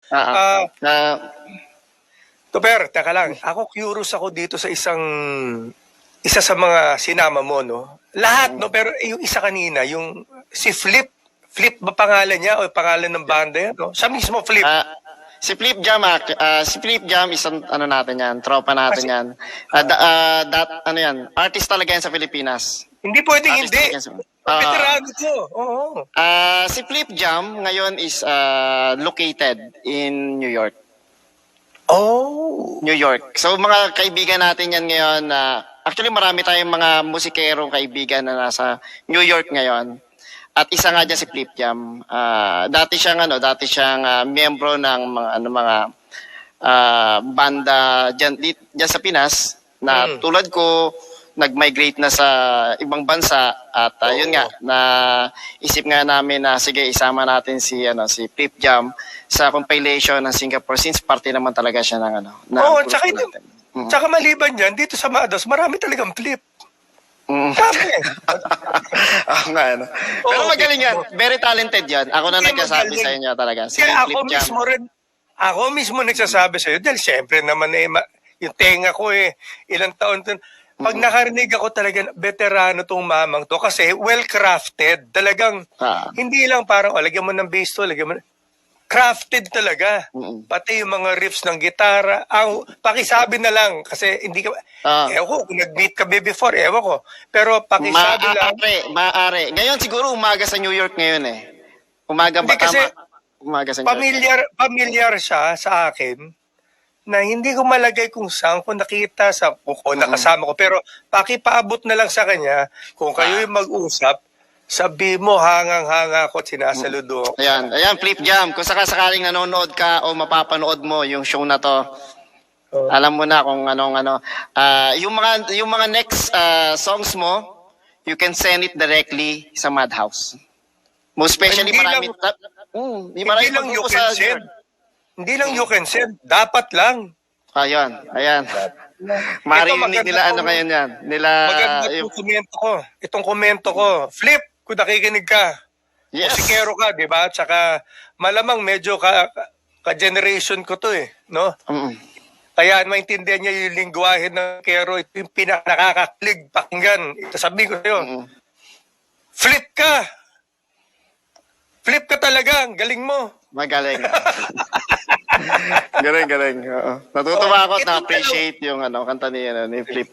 Ah, ah. Tuber, teka lang. Ako curious ako dito sa isa sa mga sinama mo, no? Lahat, no? Pero yung isa kanina, yung si Flip. Flip ba pangalan niya o pangalan ng banda yan, no? Siya mismo Flip. Si Flip Jam, si Flip Jam, isang ano natin yan, tropa natin yan. Ano yan, artist talaga yan sa Pilipinas. Hindi pwedeng Artist hindi. talaga yan sa- Veterano to. Oo. Si Flip Jam ngayon is located in New York. Oh. New York. So mga kaibigan natin yan ngayon actually marami tayong mga musikerong kaibigan na nasa New York ngayon. At isa nga dyan si Flip Jam. Dati siyang miyembro ng mga banda dyan sa Pinas na tulad ko nag-migrate na sa ibang bansa at yun nga na isip nga namin na sige isama natin si Flip Jam sa compilation ng Singapore since party naman talaga siya ng tsaka maliban yan, dito sa Mados, marami talagang Flip. Dami. Pero magaling yan. Very talented yan. Ako na nagsasabi sa inyo talaga. Si Kaya Flip Jam. ako mismo nagsasabi sa iyo dahil siyempre naman yung tenga ko ilang taon to. Pag nakarinig ako talaga, veterano tong mamang to kasi well-crafted. Talagang, hindi lang parang, lagyan mo ng bass to, lagyan mo crafted talaga. Pati yung mga riffs ng gitara. Pakisabi na lang kasi hindi ka, ewan ko, kung nag-meet ka before, ewan ko. Pero pakisabi lang. Maaari. Ngayon siguro umaga sa New York ngayon eh. Umaga ba kasi umaga sa New York. Familiar siya sa akin na hindi ko malagay kung saan ko nakita o nakasama ko. Pero pakipaabot na lang sa kanya kung kayo yung mag-usap, sabi mo hangang-hanga ko at sinasaludo. Ayan, Flip Jam. Kung sakasakaling nanonood ka o mapapanood mo yung show na to, alam mo na kung anong. Yung mga next songs mo, you can send it directly sa Madhouse. Most especially marami lang you can send. Hindi lang you can send. Dapat lang. Ayan. Marinig nila ngayon yan. Maganda itong komento ko. Itong komento ko. Flip, kung nakikinig ka. Yes. Musikero ka, di ba? Tsaka malamang medyo ka-generation ko to no? Kaya maintindihan niya yung lingwahe ng kero. Ito yung nakakaklig pakinggan. Ito sabihin ko sa'yo. Flip ka! Flip ka talaga. Galing mo. Magaling. Galing. Oo. Natutuwa ako at na-appreciate yung kanta ni Flip.